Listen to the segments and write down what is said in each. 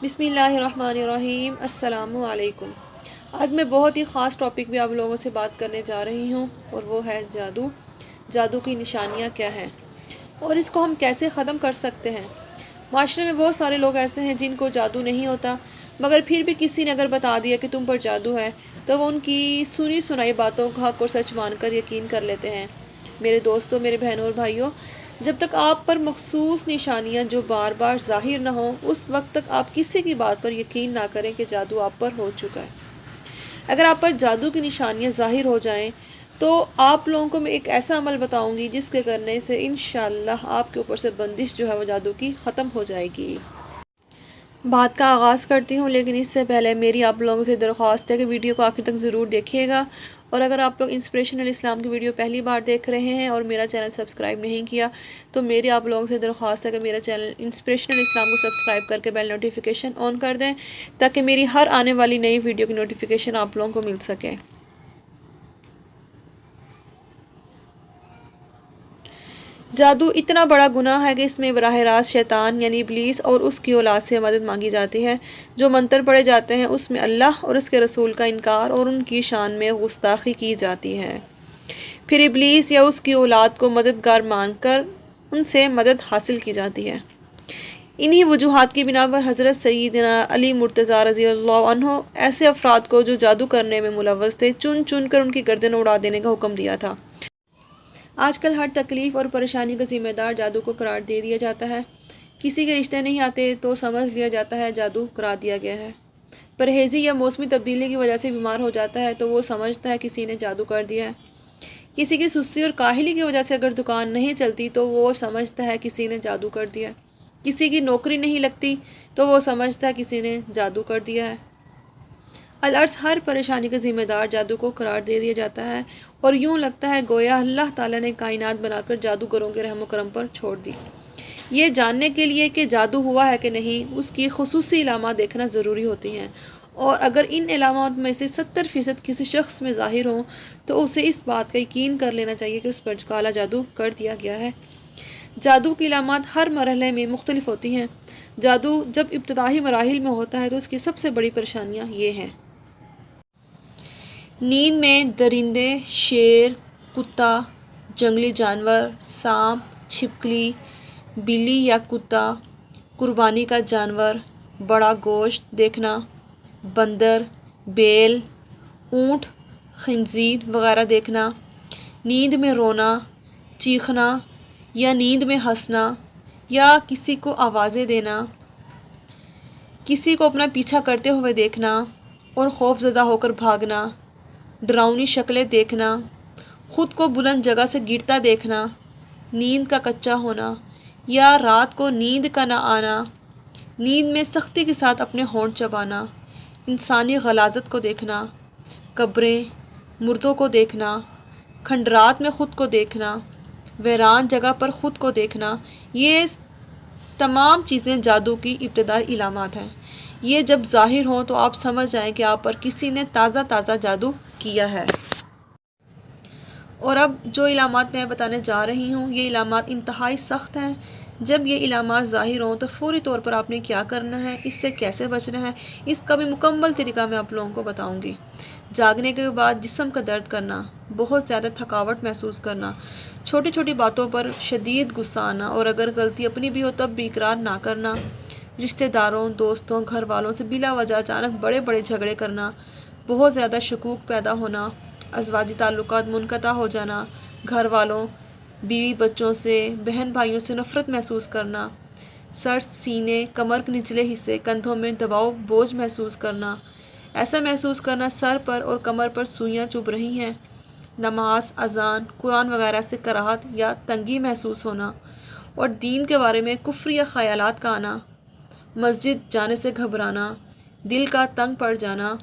بسم اللہ الرحمن الرحیم۔ السلام علیکم۔ آج میں بہت ہی خاص ٹاپک بھی آپ لوگوں سے بات کرنے جا رہی ہوں، اور وہ ہے جادو۔ جادو کی نشانیاں کیا ہیں اور اس کو ہم کیسے ختم کر سکتے ہیں۔ معاشرے میں بہت سارے لوگ ایسے ہیں جن کو جادو نہیں ہوتا، مگر پھر بھی کسی نے اگر بتا دیا کہ تم پر جادو ہے تو وہ ان کی سنی سنائی باتوں کو حق اور سچ مان کر یقین کر لیتے ہیں۔ میرے دوستوں، میرے بہنوں اور بھائیوں، جب تک آپ پر مخصوص نشانیاں جو بار بار ظاہر نہ ہوں، اس وقت تک آپ کسی کی بات پر یقین نہ کریں کہ جادو آپ پر ہو چکا ہے۔ اگر آپ پر جادو کی نشانیاں ظاہر ہو جائیں تو آپ لوگوں کو میں ایک ایسا عمل بتاؤں گی جس کے کرنے سے انشاءاللہ آپ کے اوپر سے بندش جو ہے وہ جادو کی ختم ہو جائے گی۔ بات کا آغاز کرتی ہوں، لیکن اس سے پہلے میری آپ لوگوں سے درخواست ہے کہ ویڈیو کو آخر تک ضرور دیکھیے گا، اور اگر آپ لوگ انسپریشنل اسلام کی ویڈیو پہلی بار دیکھ رہے ہیں اور میرا چینل سبسکرائب نہیں کیا تو میری آپ لوگوں سے درخواست ہے کہ میرا چینل انسپریشنل اسلام کو سبسکرائب کر کے بیل نوٹیفیکیشن آن کر دیں تاکہ میری ہر آنے والی نئی ویڈیو کی نوٹیفیکیشن آپ لوگوں کو مل سکے۔ جادو اتنا بڑا گناہ ہے کہ اس میں براہ راست شیطان یعنی ابلیس اور اس کی اولاد سے مدد مانگی جاتی ہے۔ جو منتر پڑھے جاتے ہیں اس میں اللہ اور اس کے رسول کا انکار اور ان کی شان میں گستاخی کی جاتی ہے۔ پھر ابلیس یا اس کی اولاد کو مددگار مان کر ان سے مدد حاصل کی جاتی ہے۔ انہی وجوہات کی بنا پر حضرت سیدنا علی مرتضیٰ رضی اللہ عنہ ایسے افراد کو جو جادو کرنے میں ملوث تھے چن چن کر ان کی گردن اڑا دینے کا حکم دیا تھا۔ آج کل ہر تکلیف اور پریشانی کا ذمہ دار جادو کو قرار دے دیا جاتا ہے۔ کسی کے رشتے نہیں آتے تو سمجھ لیا جاتا ہے جادو کرا دیا گیا ہے۔ پرہیزی یا موسمی تبدیلی کی وجہ سے بیمار ہو جاتا ہے تو وہ سمجھتا ہے کسی نے جادو کر دیا ہے۔ کسی کی سستی اور کاہلی کی وجہ سے اگر دکان نہیں چلتی تو وہ سمجھتا ہے کسی نے جادو کر دیا ہے۔ کسی کی نوکری نہیں لگتی تو وہ سمجھتا ہے کسی نے جادو کر دیا ہے۔ الارض ہر پریشانی کا ذمہ دار جادو کو قرار دے دیا جاتا ہے، اور یوں لگتا ہے گویا اللہ تعالیٰ نے کائنات بنا کر جادوگروں کے رحم و کرم پر چھوڑ دی۔ یہ جاننے کے لیے کہ جادو ہوا ہے کہ نہیں، اس کی خصوصی علامات دیکھنا ضروری ہوتی ہیں، اور اگر ان علامات میں سے 70% کسی شخص میں ظاہر ہوں تو اسے اس بات کا یقین کر لینا چاہیے کہ اس پر کالا جادو کر دیا گیا ہے۔ جادو کی علامات ہر مرحلے میں مختلف ہوتی ہیں۔ جادو جب ابتدائی مراحل میں ہوتا ہے تو اس کی سب سے بڑی پریشانیاں یہ ہیں۔ نیند میں درندے، شیر، کتا، جنگلی جانور، سانپ، چھپکلی، بلی یا کتا، قربانی کا جانور، بڑا گوشت دیکھنا، بندر، بیل، اونٹ، خنزیر وغیرہ دیکھنا، نیند میں رونا، چیخنا یا نیند میں ہنسنا یا کسی کو آوازیں دینا، کسی کو اپنا پیچھا کرتے ہوئے دیکھنا اور خوف زدہ ہو کر بھاگنا، ڈراؤنی شکلیں دیکھنا، خود کو بلند جگہ سے گرتا دیکھنا، نیند کا کچا ہونا یا رات کو نیند کا نہ آنا، نیند میں سختی کے ساتھ اپنے ہونٹ چبانا، انسانی غلاظت کو دیکھنا، قبریں، مردوں کو دیکھنا، کھنڈرات میں خود کو دیکھنا، ویران جگہ پر خود کو دیکھنا، یہ تمام چیزیں جادو کی ابتدائی علامات ہیں۔ یہ جب ظاہر ہوں تو آپ سمجھ جائیں کہ آپ پر کسی نے تازہ جادو کیا ہے۔ اور اب جو علامات میں بتانے جا رہی ہوں یہ علامات انتہائی سخت ہیں۔ جب یہ علامات ظاہر ہوں تو فوری طور پر آپ نے کیا کرنا ہے، اس سے کیسے بچنا ہے، اس کا بھی مکمل طریقہ میں آپ لوگوں کو بتاؤں گی۔ جاگنے کے بعد جسم کا درد کرنا، بہت زیادہ تھکاوٹ محسوس کرنا، چھوٹی چھوٹی باتوں پر شدید غصہ آنا، اور اگر غلطی اپنی بھی ہو تب بھی اقرار نہ کرنا، رشتہ داروں، دوستوں، گھر والوں سے بلا وجہ اچانک بڑے بڑے جھگڑے کرنا، بہت زیادہ شکوک پیدا ہونا، ازواجی تعلقات منقطع ہو جانا، گھر والوں، بیوی بچوں سے، بہن بھائیوں سے نفرت محسوس کرنا، سر، سینے، کمر کے نچلے حصے، کندھوں میں دباؤ بوجھ محسوس کرنا، ایسا محسوس کرنا سر پر اور کمر پر سوئیاں چبھ رہی ہیں، نماز، اذان، قرآن وغیرہ سے کراہت یا تنگی محسوس ہونا، اور دین کے بارے میں کفری خیالات کا آنا، مسجد جانے سے گھبرانا، دل کا تنگ پڑ جانا،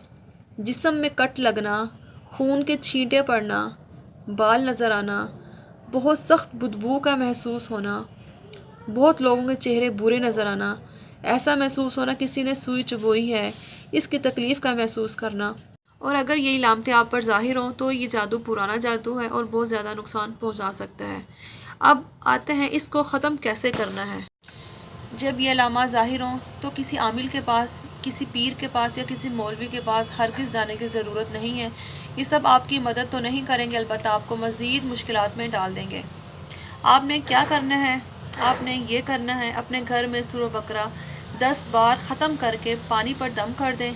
جسم میں کٹ لگنا، خون کے چھینٹے پڑنا، بال نظر آنا، بہت سخت بدبو کا محسوس ہونا، بہت لوگوں کے چہرے برے نظر آنا، ایسا محسوس ہونا کسی نے سوئی چبوئی ہے، اس کی تکلیف کا محسوس کرنا، اور اگر یہ علامتیں آپ پر ظاہر ہوں تو یہ جادو پرانا جادو ہے اور بہت زیادہ نقصان پہنچا سکتا ہے۔ اب آتے ہیں اس کو ختم کیسے کرنا ہے۔ جب یہ علامات ظاہر ہوں تو کسی عامل کے پاس، کسی پیر کے پاس یا کسی مولوی کے پاس ہرگز جانے کی ضرورت نہیں ہے۔ یہ سب آپ کی مدد تو نہیں کریں گے، البتہ آپ کو مزید مشکلات میں ڈال دیں گے۔ آپ نے کیا کرنا ہے؟ آپ نے یہ کرنا ہے، اپنے گھر میں سورہ بقرہ 10 بار ختم کر کے پانی پر دم کر دیں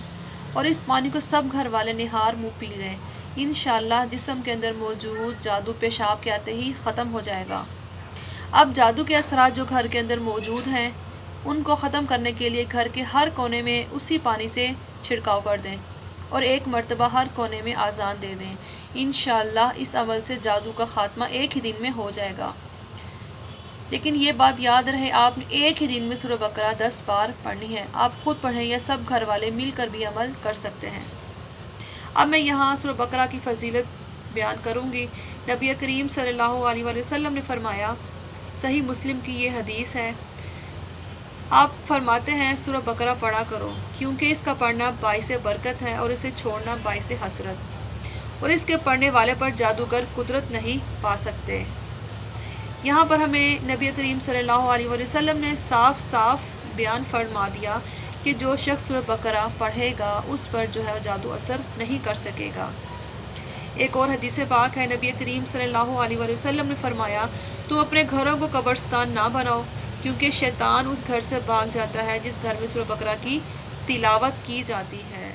اور اس پانی کو سب گھر والے نہار منہ پی لیں۔ انشاءاللہ جسم کے اندر موجود جادو پیشاب کے آتے ہی ختم ہو جائے گا۔ اب جادو کے اثرات جو گھر کے اندر موجود ہیں ان کو ختم کرنے کے لیے گھر کے ہر کونے میں اسی پانی سے چھڑکاؤ کر دیں اور ایک مرتبہ ہر کونے میں آذان دے دیں۔ انشاءاللہ اس عمل سے جادو کا خاتمہ ایک ہی دن میں ہو جائے گا۔ لیکن یہ بات یاد رہے، آپ نے ایک ہی دن میں سورہ بقرہ 10 بار پڑھنی ہے۔ آپ خود پڑھیں یا سب گھر والے مل کر بھی عمل کر سکتے ہیں۔ اب میں یہاں سورہ بقرہ کی فضیلت بیان کروں گی۔ نبی کریم صلی اللہ علیہ وآلہ وسلم نے فرمایا، صحیح مسلم کی یہ حدیث ہے، آپ فرماتے ہیں سورہ بقرہ پڑھا کرو کیونکہ اس کا پڑھنا باعث برکت ہے اور اسے چھوڑنا باعث حسرت، اور اس کے پڑھنے والے پر جادوگر قدرت نہیں پا سکتے۔ یہاں پر ہمیں نبی کریم صلی اللہ علیہ وآلہ وسلم نے صاف صاف بیان فرما دیا کہ جو شخص سورہ بقرہ پڑھے گا اس پر جو ہے جادو اثر نہیں کر سکے گا۔ ایک اور حدیث پاک ہے، نبی کریم صلی اللہ علیہ وآلہ وسلم نے فرمایا، تم اپنے گھروں کو قبرستان نہ بناؤ کیونکہ شیطان اس گھر سے بھاگ جاتا ہے جس گھر میں سورہ بقرہ کی تلاوت کی جاتی ہے۔